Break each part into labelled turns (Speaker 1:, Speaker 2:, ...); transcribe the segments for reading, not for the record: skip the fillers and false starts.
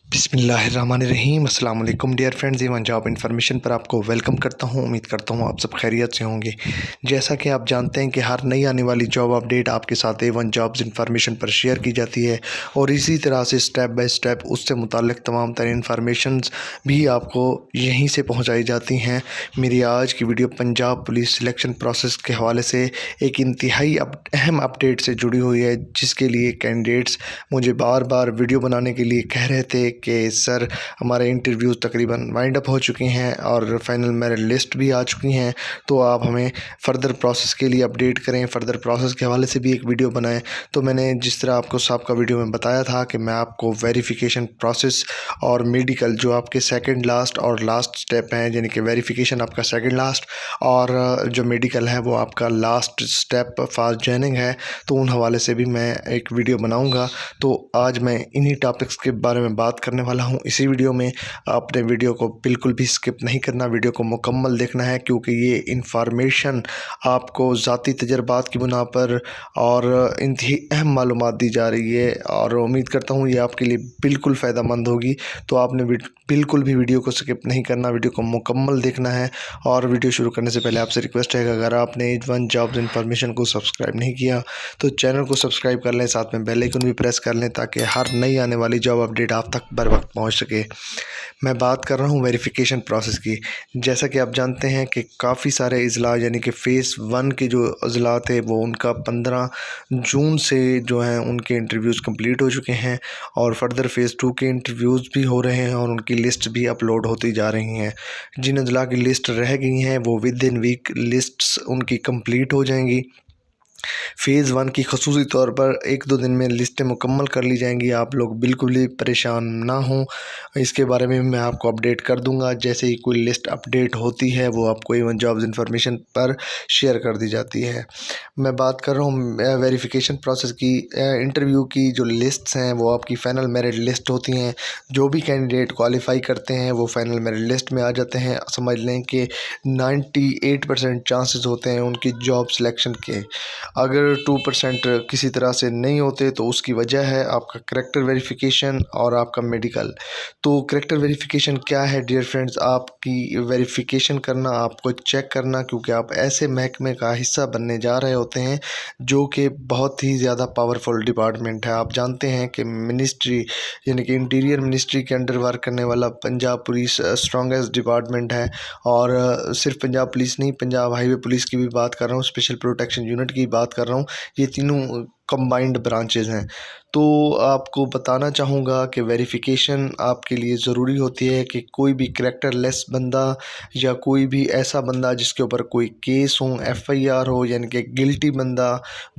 Speaker 1: बिस्मिल्लाहिर्रहमानिर्रहीम। अस्सलाम वालेकुम dear friends, even job information पर आपको वेलकम करता हूं। उम्मीद करता हूं आप सब खैरियत से होंगे। जैसा कि आप जानते हैं कि हर नई आने वाली जॉब अपडेट आपके साथ एवन जॉब्स इन्फॉर्मेशन पर शेयर की जाती है और इसी तरह से स्टेप बाय स्टेप उससे मुताल्लिक़ तमाम तरह इन्फॉर्मेशंस भी आपको यहीं से पहुँचाई जाती हैं। मेरी आज की video Punjab police selection process के हवाले से एक इंतहाई अहम अपडेट से जुड़ी हुई है, जिसके लिए कैंडिडेट्स मुझे बार बार वीडियो बनाने के लिए कह रहे थे कि सर हमारे इंटरव्यूज़ तकरीबन वाइंड अप हो चुके हैं और फाइनल मेरिट लिस्ट भी आ चुकी हैं, तो आप हमें फ़र्दर प्रोसेस के लिए अपडेट करें, फ़र्दर प्रोसेस के हवाले से भी एक वीडियो बनाएं। तो मैंने जिस तरह आपको सबका वीडियो में बताया था कि मैं आपको वेरिफिकेशन प्रोसेस और मेडिकल जो आपके सेकंड लास्ट और लास्ट स्टेप हैं, यानी कि वेरिफिकेशन आपका सेकंड लास्ट और जो मेडिकल है वो आपका लास्ट स्टेप फास्ट जॉइनिंग है, तो उन हवाले से भी मैं एक वीडियो बनाऊँगा। तो आज मैं इन्हीं टॉपिक्स के बारे में बात करने वाला हूं इसी वीडियो में। आपने वीडियो को बिल्कुल भी स्किप नहीं करना, वीडियो को मुकम्मल देखना है, क्योंकि ये इंफॉर्मेशन आपको ज़ाती तजर्बात की बुना पर और इंतहाई अहम मालूमात दी जा रही है और उम्मीद करता हूं ये आपके लिए बिल्कुल फ़ायदेमंद होगी। तो आपने बिल्कुल भी वीडियो को स्किप नहीं करना, वीडियो को मुकम्मल देखना है। और वीडियो शुरू करने से पहले आपसे रिक्वेस्ट है कि अगर आपने एज1 जॉब्स इन्फॉर्मेशन को सब्सक्राइब नहीं किया तो चैनल को सब्सक्राइब कर लें, साथ में बेल आइकन भी प्रेस कर लें ताकि हर नई आने वाली जॉब अपडेट आप तक बर वक्त पहुँच सके। मैं बात कर रहा हूँ वेरिफिकेशन प्रोसेस की। जैसा कि आप जानते हैं कि काफ़ी सारे अजला यानी कि फ़ेज़ 1 के जो अजला थे वो उनका 15 जून से जो हैं उनके इंटरव्यूज़ कंप्लीट हो चुके हैं और फर्दर फ़ेज़ 2 के इंटरव्यूज़ भी हो रहे हैं और उनकी लिस्ट भी अपलोड होती जा रही हैं। जिन अजला की लिस्ट रह गई हैं वो विद इन वीक लिस्ट्स उनकी कंप्लीट हो जाएंगी। फ़ेज़ 1 की ख़ुसूसी तौर पर 1-2 दिन में लिस्टें मुकम्मल कर ली जाएंगी। आप लोग बिल्कुल भी परेशान ना हों, इसके बारे में मैं आपको अपडेट कर दूंगा। जैसे ही कोई लिस्ट अपडेट होती है वो आपको इवन जॉब्स इन्फॉर्मेशन पर शेयर कर दी जाती है। मैं बात कर रहा हूँ वेरिफिकेशन प्रोसेस की। इंटरव्यू की जो लिस्ट्स हैं वो आपकी फ़ाइनल मेरिट लिस्ट होती हैं। जो भी कैंडिडेट क्वालिफ़ाई करते हैं वो फ़ाइनल मेरिट लिस्ट में आ जाते हैं। समझ लें कि 98% चांसेस होते हैं उनकी जॉब सिलेक्शन के। अगर 2% किसी तरह से नहीं होते तो उसकी वजह है आपका करैक्टर वेरिफिकेशन और आपका मेडिकल। तो करैक्टर वेरिफिकेशन क्या है डियर फ्रेंड्स? आपकी वेरिफिकेशन करना, आपको चेक करना, क्योंकि आप ऐसे महकमे का हिस्सा बनने जा रहे होते हैं जो कि बहुत ही ज़्यादा पावरफुल डिपार्टमेंट है। आप जानते हैं कि मिनिस्ट्री यानी कि इंटीरियर मिनिस्ट्री के अंडर वर्क करने वाला पंजाब पुलिस स्ट्रॉन्गेस्ट डिपार्टमेंट है। और सिर्फ पंजाब पुलिस नहीं, पंजाब हाईवे पुलिस की भी बात कर रहा हूँ, स्पेशल प्रोटेक्शन यूनिट की बात कर रहा हूँ, ये तीनों कंबाइंड ब्रांचेज़ हैं। तो आपको बताना चाहूँगा कि वेरिफिकेशन आपके लिए ज़रूरी होती है कि कोई भी करैक्टरलेस बंदा या कोई भी ऐसा बंदा जिसके ऊपर कोई केस हो, एफआईआर हो, यानी कि गिल्टी बंदा,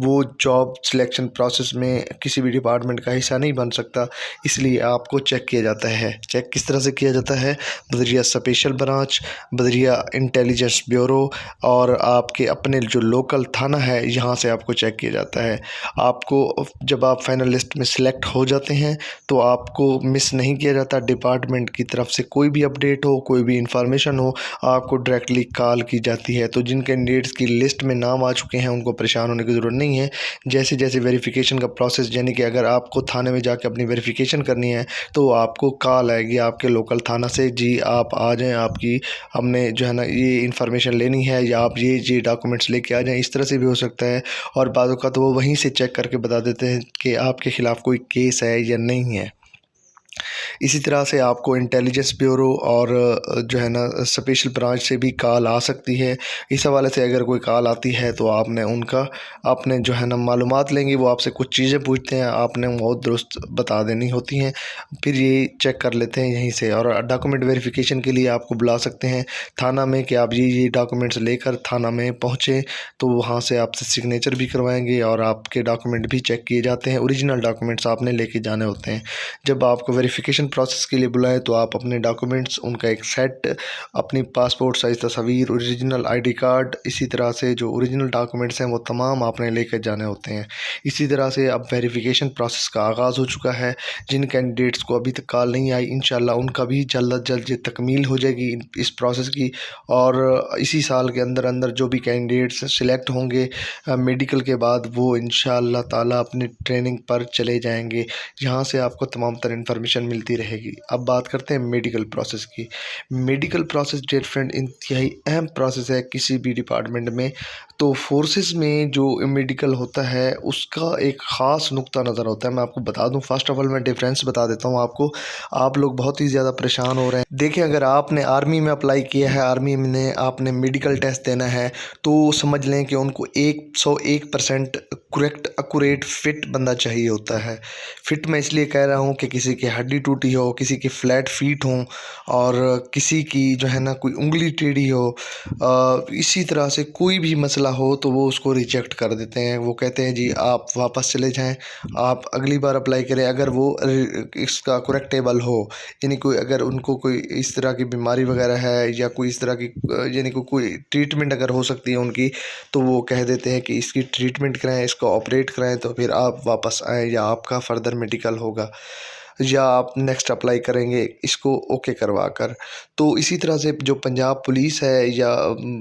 Speaker 1: वो जॉब सिलेक्शन प्रोसेस में किसी भी डिपार्टमेंट का हिस्सा नहीं बन सकता। इसलिए आपको चेक किया जाता है। चेक किस तरह से किया जाता है? बदरिया स्पेशल ब्रांच, बदरिया इंटेलिजेंस ब्यूरो और आपके अपने जो लोकल थाना है, यहाँ से आपको चेक किया जाता है। आपको जब आप फाइनल लिस्ट में सिलेक्ट हो जाते हैं तो आपको मिस नहीं किया जाता। डिपार्टमेंट की तरफ से कोई भी अपडेट हो, कोई भी इंफॉर्मेशन हो, आपको डायरेक्टली कॉल की जाती है। तो जिन कैंडिडेट्स की लिस्ट में नाम आ चुके हैं उनको परेशान होने की ज़रूरत नहीं है। जैसे जैसे वेरिफिकेशन का प्रोसेस, यानी कि अगर आपको थाने में जाकर अपनी वेरिफिकेशन करनी है तो आपको कॉल आएगी आपके लोकल थाना से, जी आप आ जाएँ, आपकी हमने जो है ना ये इन्फॉर्मेशन लेनी है, या आप ये डॉक्यूमेंट्स लेके आ जाएँ। इस तरह से भी हो सकता है। और बाज़ औक़ात तो वो वहीं से चेक करके बता देते हैं कि आपके ख़िलाफ़ कोई केस है या नहीं है। इसी तरह से आपको इंटेलिजेंस ब्यूरो और जो है ना स्पेशल ब्रांच से भी कॉल आ सकती है। इस हवाले से अगर कोई कॉल आती है तो आपने जो है ना मालूमात लेंगी, वो आपसे कुछ चीज़ें पूछते हैं, आपने वो दुरुस्त बता देनी होती हैं, फिर ये चेक कर लेते हैं यहीं से। और डॉक्यूमेंट वेरिफिकेशन के लिए आपको बुला सकते हैं थाना में कि आप ये डॉक्यूमेंट्स लेकर थाना में पहुँचें, तो वहाँ से आपसे सिग्नेचर भी करवाएंगे और आपके डॉक्यूमेंट भी चेक किए जाते हैं। ओरिजिनल डॉक्यूमेंट्स आपने लेके जाने होते हैं। जब आपको वेरिफिकेशन प्रोसेस के लिए बुलाएं तो आप अपने डॉक्यूमेंट्स, उनका एक सेट, अपनी पासपोर्ट साइज़ तस्वीर, ओरिजिनल आईडी कार्ड, इसी तरह से जो ओरिजिनल डॉक्यूमेंट्स हैं वो तमाम आपने लेकर जाने होते हैं। इसी तरह से अब वेरिफिकेशन प्रोसेस का आगाज़ हो चुका है। जिन कैंडिडेट्स को अभी तक कॉल नहीं आई, इंशाल्लाह उनका भी जल्द अज जल्द ये तकमील हो जाएगी इस प्रोसेस की। और इसी साल के अंदर अंदर जो भी कैंडिडेट्स सिलेक्ट होंगे मेडिकल के बाद, वो इंशाअल्लाह ताला अपनी ट्रेनिंग पर चले जाएंगे, जहां से आपको तमाम तर इन्फॉर्मेशन मिलती रहेगी। अब बात करते हैं मेडिकल प्रोसेस की। मेडिकल प्रोसेस डियर फ्रेंड इंतहाई अहम प्रोसेस है किसी भी डिपार्टमेंट में। तो फोर्सेस में जो मेडिकल होता है उसका एक ख़ास नुक्ता नज़र होता है। मैं आपको बता दूं, फर्स्ट ऑफ ऑल मैं डिफरेंस बता देता हूं आपको। आप लोग बहुत ही ज़्यादा परेशान हो रहे हैं। देखिए, अगर आपने आर्मी में अप्लाई किया है, आर्मी में आपने मेडिकल टेस्ट देना है, तो समझ लें कि उनको 101% करेक्ट एक्यूरेट फिट बंदा चाहिए होता है। फिट मैं इसलिए कह रहा हूँ कि किसी की हड्डी टूटी हो, किसी की फ्लैट फीट हों, और किसी की जो है ना कोई उंगली टेढ़ी हो, इसी तरह से कोई भी मसला हो तो वो उसको रिजेक्ट कर देते हैं। वो कहते हैं जी आप वापस चले जाएं, आप अगली बार अप्लाई करें। अगर वो इसका करेक्टेबल हो, यानी कोई अगर उनको कोई इस तरह की बीमारी वगैरह है या कोई इस तरह की यानी कोई ट्रीटमेंट अगर हो सकती है उनकी, तो वो कह देते हैं कि इसकी ट्रीटमेंट कराएं, इसको ऑपरेट कराएं, तो फिर आप वापस आएँ या आपका फ़र्दर मेडिकल होगा या आप नेक्स्ट अप्लाई करेंगे इसको ओके करवा कर। तो इसी तरह से जो पंजाब पुलिस है या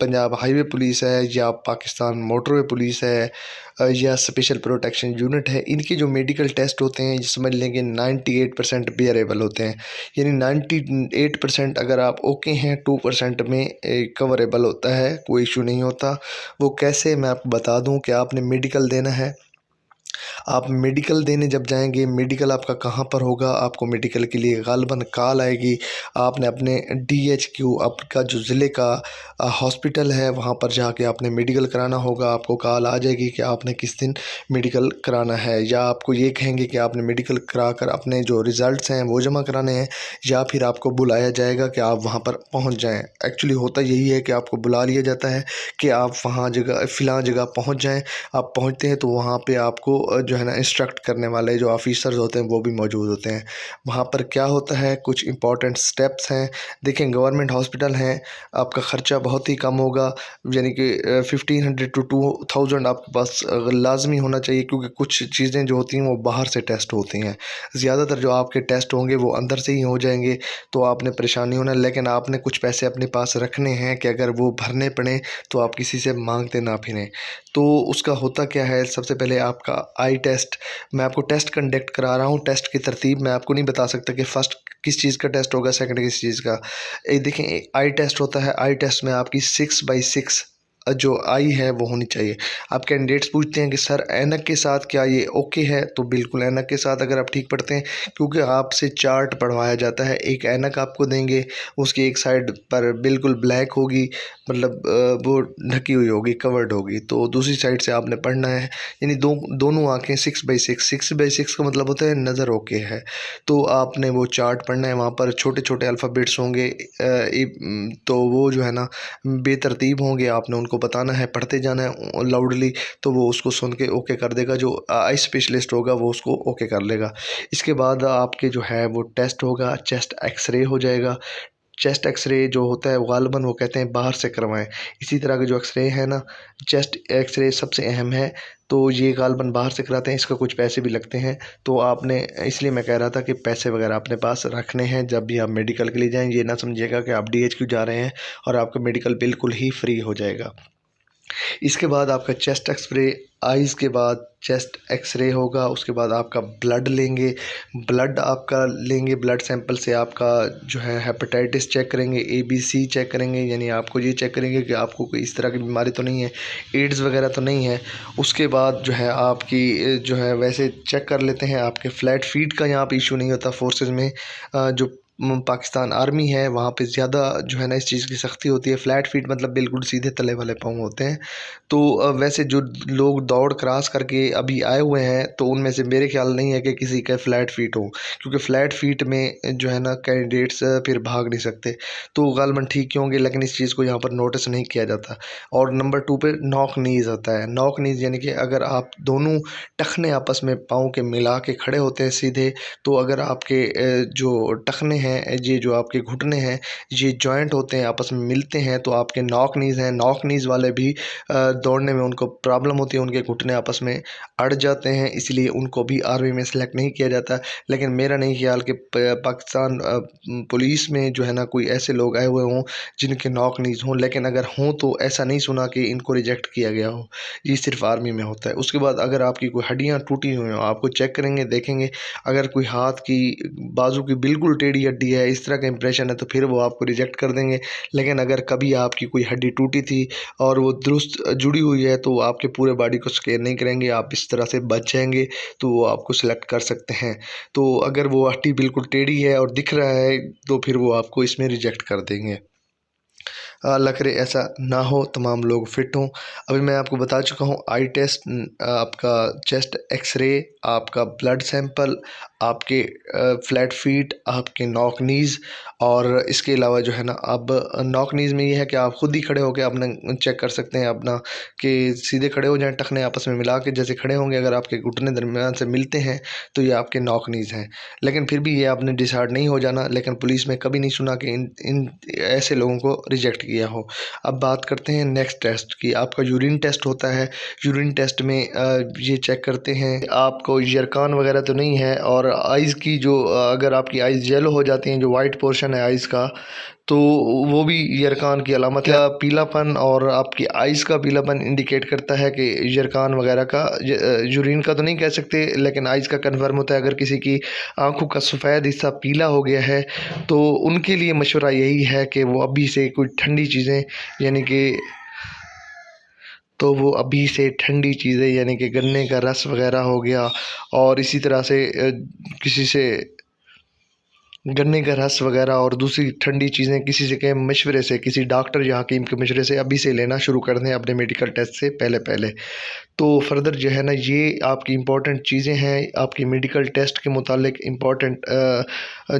Speaker 1: पंजाब हाईवे पुलिस है या पाकिस्तान मोटरवे पुलिस है या स्पेशल प्रोटेक्शन यूनिट है, इनके जो मेडिकल टेस्ट होते हैं समझ लेंगे 98% बेयरेबल होते हैं। यानी 98% अगर आप ओके हैं, 2% में कवरेबल होता है, कोई इशू नहीं होता। वो कैसे, मैं आपको बता दूं कि आपने मेडिकल देना है। आप मेडिकल देने जब जाएंगे, मेडिकल आपका कहाँ पर होगा, आपको मेडिकल के लिए गालिबन कॉल आएगी। आपने अपने DHQ आपका जो ज़िले का हॉस्पिटल है वहाँ पर जाके आपने मेडिकल कराना होगा। आपको कॉल आ जाएगी कि आपने किस दिन मेडिकल कराना है, या आपको ये कहेंगे कि आपने मेडिकल करा कर अपने जो रिज़ल्ट्स हैं वो जमा कराने हैं, या फिर आपको बुलाया जाएगा कि आप वहाँ पर पहुँच जाएँ। एक्चुअली होता यही है कि आपको बुला लिया जाता है कि आप वहाँ जगह फ़िलहाल जगह पहुँच जाएँ। आप पहुँचते हैं तो वहाँ पे आपको जो है ना इंस्ट्रक्ट करने वाले जो ऑफिसर्स होते हैं वो भी मौजूद होते हैं। वहाँ पर क्या होता है, कुछ इंपॉर्टेंट स्टेप्स हैं। देखें, गवर्नमेंट हॉस्पिटल हैं, आपका ख़र्चा बहुत ही कम होगा, यानी कि 1500 to 2000 आपके पास लाजमी होना चाहिए, क्योंकि कुछ चीज़ें जो होती हैं वो बाहर से टेस्ट होती हैं। ज़्यादातर जो आपके टेस्ट होंगे वो अंदर से ही हो जाएंगे, तो आपने परेशानी होना। लेकिन आपने कुछ पैसे अपने पास रखने हैं कि अगर वो भरने पड़े तो आप किसी से मांगते ना फिरें। तो उसका होता क्या है, सबसे पहले आपका आई टेस्ट, मैं आपको टेस्ट कंडक्ट करा रहा हूँ। टेस्ट की तरतीब मैं आपको नहीं बता सकता कि फ़र्स्ट किस चीज़ का टेस्ट होगा, सेकंड किस चीज़ का। देखें, आई टेस्ट होता है। आई टेस्ट में आपकी 6/6 जो आई है वो होनी चाहिए। आप कैंडिडेट्स पूछते हैं कि सर ऐनक के साथ क्या ये ओके है, तो बिल्कुल ऐनक के साथ अगर आप ठीक पढ़ते हैं, क्योंकि आपसे चार्ट पढ़वाया जाता है। एक ऐनक आपको देंगे, उसकी एक साइड पर बिल्कुल ब्लैक होगी, मतलब वो ढकी हुई होगी, कवर्ड होगी, तो दूसरी साइड से आपने पढ़ना है। यानी दोनों आँखें 6/6 का मतलब होता है नज़र ओके है। तो आपने वो चार्ट पढ़ना है, वहाँ पर छोटे छोटे अल्फ़ाबेट्स होंगे, तो वो जो है ना बेतरतीब होंगे, आपने उनको बताना है, पढ़ते जाना है लाउडली, तो वो उसको सुन के ओके कर देगा। जो आई स्पेशलिस्ट होगा वो उसको ओके कर लेगा। इसके बाद आपके जो है वो टेस्ट होगा, चेस्ट एक्सरे हो जाएगा। चेस्ट एक्सरे जो होता है गालिबन वो कहते हैं बाहर से करवाएं। इसी तरह के जो एक्सरे है ना, चेस्ट एक्सरे सबसे अहम है, तो ये गालिबन बाहर से कराते हैं। इसका कुछ पैसे भी लगते हैं, तो आपने, इसलिए मैं कह रहा था कि पैसे वगैरह अपने पास रखने हैं जब भी आप मेडिकल के लिए जाएँ। ये ना समझिएगा कि आप DHQ जा रहे हैं और आपका मेडिकल बिल्कुल ही फ्री हो जाएगा। इसके बाद आपका चेस्ट एक्सरे, आइज़ के बाद चेस्ट एक्सरे होगा। उसके बाद आपका ब्लड लेंगे, ब्लड आपका लेंगे, ब्लड सैंपल से आपका जो है हेपेटाइटिस चेक करेंगे, ABC चेक करेंगे, यानी आपको ये चेक करेंगे कि आपको कोई इस तरह की बीमारी तो नहीं है, एड्स वगैरह तो नहीं है। उसके बाद जो है आपकी जो है वैसे चेक कर लेते हैं। आपके फ्लैट फीट का यहाँ पर इशू नहीं होता फोर्सेस में। जो पाकिस्तान आर्मी है वहाँ पे ज़्यादा जो है ना इस चीज़ की सख्ती होती है। फ्लैट फीट मतलब बिल्कुल सीधे तले वाले पाँव होते हैं। तो वैसे जो लोग दौड़ क्रॉस करके अभी आए हुए हैं तो उनमें से मेरे ख्याल नहीं है कि किसी का फ्लैट फीट हो, क्योंकि फ्लैट फीट में जो है ना कैंडिडेट्स फिर भाग नहीं सकते। तो गालमन ठीक ही होंगे, लेकिन इस चीज़ को यहाँ पर नोटिस नहीं किया जाता। और नंबर 2 पे नॉक नीज़ आता है। नॉक नीज़ यानी कि अगर आप दोनों टखने आपस में पाँव के मिला के खड़े होते हैं सीधे, तो अगर आपके जो टखने हैं, ये जो आपके घुटने हैं, ये जॉइंट होते हैं, आपस में मिलते हैं, तो आपके नॉक नीज़ हैं। नॉक नीज़ वाले भी दौड़ने में उनको प्रॉब्लम होती है, उनके घुटने आपस में अड़ जाते हैं, इसलिए उनको भी आर्मी में सेलेक्ट नहीं किया जाता। लेकिन मेरा नहीं ख्याल कि पाकिस्तान पुलिस में जो है ना कोई ऐसे लोग आए हुए हों जिनके नॉक नीज़ हों, लेकिन अगर हों तो ऐसा नहीं सुना कि इनको रिजेक्ट किया गया हो। ये सिर्फ आर्मी में होता है। उसके बाद अगर आपकी कोई हड्डियाँ टूटी हुई हों, आपको चेक करेंगे, देखेंगे, अगर कोई हाथ की बाजू की बिल्कुल टेढ़ी हड्डी है, इस तरह का इंप्रेशन है, तो फिर वो आपको रिजेक्ट कर देंगे। लेकिन अगर कभी आपकी कोई हड्डी टूटी थी और वो दुरुस्त जुड़ी हुई है तो आपके पूरे बॉडी को स्कैन नहीं करेंगे, आप इस तरह से बच जाएंगे, तो वो आपको सिलेक्ट कर सकते हैं। तो अगर वो हड्डी बिल्कुल टेढ़ी है और दिख रहा है तो फिर वो आपको इसमें रिजेक्ट कर देंगे। अल्लाह करे ऐसा ना हो, तमाम लोग फिट हों। अभी मैं आपको बता चुका हूँ आई टेस्ट, आपका चेस्ट एक्सरे, आपका ब्लड सैंपल, आपके फ्लैट फीट, आपके नॉक नीज़, और इसके अलावा जो है ना अब नॉक नीज़ में ये है कि आप खुद ही खड़े होकर अपना चेक कर सकते हैं अपना, कि सीधे खड़े हो जाएं, टखने आपस में मिला के जैसे खड़े होंगे, अगर आपके घुटने दरमियान से मिलते हैं तो ये आपके नॉक नीज़ हैं। लेकिन फिर भी ये आपने डिसाइड नहीं हो जाना। लेकिन पुलिस में कभी नहीं सुना कि इन ऐसे लोगों को रिजेक्ट किया हो। अब बात करते हैं नेक्स्ट टेस्ट की। आपका यूरिन टेस्ट होता है। यूरिन टेस्ट में ये चेक करते हैं आपको यरकान वगैरह तो नहीं है, और आइज़ की जो अगर आपकी आइज़ येलो हो जाती हैं, जो वाइट पोर्शन है आइज़ का, तो वो भी यरकान की अलामत है। पीलापन और आपकी आइज़ का पीलापन इंडिकेट करता है कि यरकान वगैरह का, यूरिन का तो नहीं कह सकते, लेकिन आइज़ का कन्फर्म होता है। अगर किसी की आंखों का सफ़ेद हिस्सा पीला हो गया है तो उनके लिए मशवरा यही है कि वो अभी से कोई ठंडी चीज़ें यानी कि अभी से ठंडी चीज़ें यानी कि गन्ने का रस वगैरह हो गया, और इसी तरह से किसी से गन्ने का रस वगैरह और दूसरी ठंडी चीज़ें किसी से के मशवरे से, किसी डॉक्टर या हकीम के मशवरे से अभी से लेना शुरू कर दें अपने मेडिकल टेस्ट से पहले पहले। तो फर्दर जो है ना ये आपकी इम्पॉर्टेंट चीज़ें हैं, आपकी मेडिकल टेस्ट के मुतालिक इम्पॉर्टेंट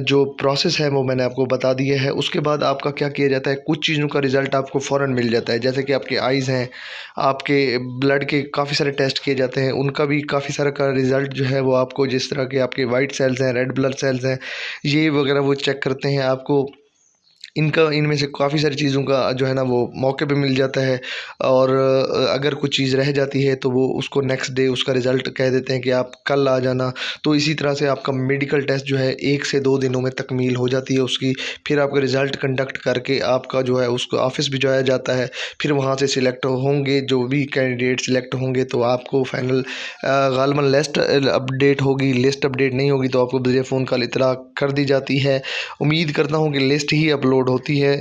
Speaker 1: जो प्रोसेस है वो मैंने आपको बता दिया है। उसके बाद आपका क्या किया जाता है, कुछ चीज़ों का रिज़ल्ट आपको फ़ौरन मिल जाता है, जैसे कि आपके आइज़ हैं, आपके ब्लड के काफ़ी सारे टेस्ट किए जाते हैं, उनका भी काफ़ी सारा का रिज़ल्ट जो है वो आपको, जिस तरह के आपके वाइट सेल्स हैं, रेड ब्लड सेल्स हैं, ये वगैरह वो चेक करते हैं आपको। इनमें से काफ़ी सारी चीज़ों का जो है ना वो मौके पे मिल जाता है, और अगर कुछ चीज़ रह जाती है तो वो उसको नेक्स्ट डे उसका रिज़ल्ट कह देते हैं कि आप कल आ जाना। तो इसी तरह से आपका मेडिकल टेस्ट जो है 1 से 2 दिनों में तकमील हो जाती है उसकी। फिर आपका रिज़ल्ट कंडक्ट करके आपका जो है उसको ऑफ़िस भिजवाया जाता है। फिर वहाँ से सिलेक्ट होंगे जो भी कैंडिडेट सिलेक्ट होंगे तो आपको फ़ाइनल गालिबन लिस्ट अपडेट नहीं होगी तो आपको ज़रिए फ़ोन कॉल इत्तला कर दी जाती है। उम्मीद करता हूँ कि लिस्ट ही अपलोड होती है।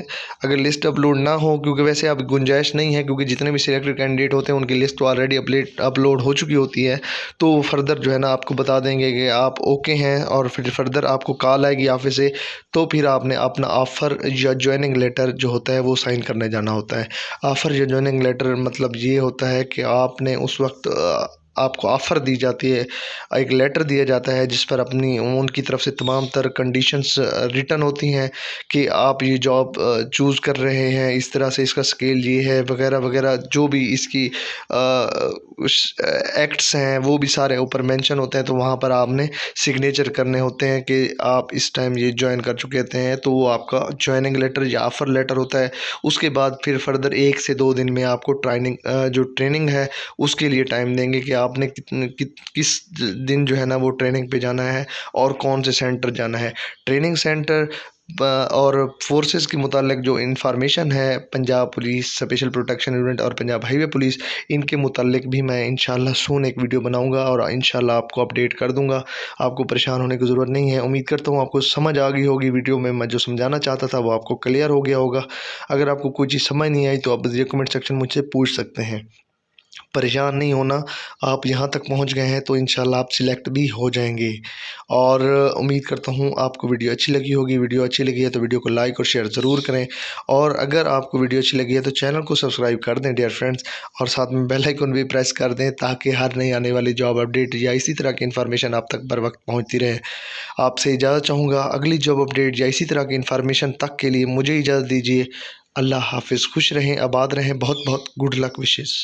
Speaker 1: अगर लिस्ट अपलोड ना हो, क्योंकि वैसे अब गुंजाइश नहीं है, क्योंकि जितने भी सिलेक्टेड कैंडिडेट होते हैं उनकी लिस्ट तो ऑलरेडी अपलोड हो चुकी होती है, तो फर्दर जो है ना आपको बता देंगे कि आप ओके हैं, और फिर फर्दर आपको कॉल आएगी ऑफिस से, तो फिर आपने अपना ऑफ़र या ज्वाइनिंग लेटर जो होता है वो साइन करने जाना होता है। ऑफ़र या ज्वाइनिंग लेटर मतलब ये होता है कि आपने उस वक्त आपको ऑफ़र दी जाती है, एक लेटर दिया जाता है जिस पर अपनी उनकी तरफ से तमाम तर कंडीशंस रिटन होती हैं कि आप ये जॉब चूज़ कर रहे हैं, इस तरह से इसका स्केल ये है वगैरह वगैरह, जो भी इसकी एक्ट्स हैं वो भी सारे ऊपर मेंशन होते हैं। तो वहाँ पर आपने सिग्नेचर करने होते हैं कि आप इस टाइम ये ज्वाइन कर चुके हैं, तो वो आपका ज्वाइनिंग लेटर या ऑफ़र लेटर होता है। उसके बाद फिर फर्दर 1 से 2 दिन में आपको जो ट्रेनिंग है उसके लिए टाइम देंगे कि आपने किस दिन जो है ना वो ट्रेनिंग पे जाना है और कौन से सेंटर जाना है। ट्रेनिंग सेंटर और फोर्सेस के मुतालिक जो इंफॉर्मेशन है, Punjab police special protection unit और पंजाब हाईवे पुलिस, इनके मुतालिक भी मैं इंशाल्लाह सून एक वीडियो बनाऊंगा और इंशाल्लाह आपको अपडेट कर दूंगा। आपको परेशान होने की ज़रूरत नहीं है। उम्मीद करता हूँ आपको समझ आ गई होगी वीडियो में मैं जो समझाना चाहता था वो आपको क्लियर हो गया होगा। अगर आपको कोई चीज़ समझ नहीं आई तो आप कमेंट सेक्शन मुझसे पूछ सकते हैं। परेशान नहीं होना, आप यहाँ तक पहुँच गए हैं तो इंशाल्लाह आप सिलेक्ट भी हो जाएंगे। और उम्मीद करता हूँ आपको वीडियो अच्छी लगी होगी। वीडियो अच्छी लगी है तो वीडियो को लाइक और शेयर ज़रूर करें, और अगर आपको वीडियो अच्छी लगी है तो चैनल को सब्सक्राइब कर दें डियर फ्रेंड्स, और साथ में बेल आइकन भी प्रेस कर दें ताकि हर नई आने वाली जॉब अपडेट या इसी तरह की इन्फॉर्मेशन आप तक बर वक्त पहुँचती रहे। आपसे इजाज़त चाहूँगा, अगली जॉब अपडेट या इसी तरह की इन्फॉर्मेशन तक के लिए मुझे इजाज़त दीजिए। अल्लाह हाफ़िज़। खुश रहें, आबाद रहें। बहुत बहुत गुड लक विशेज़।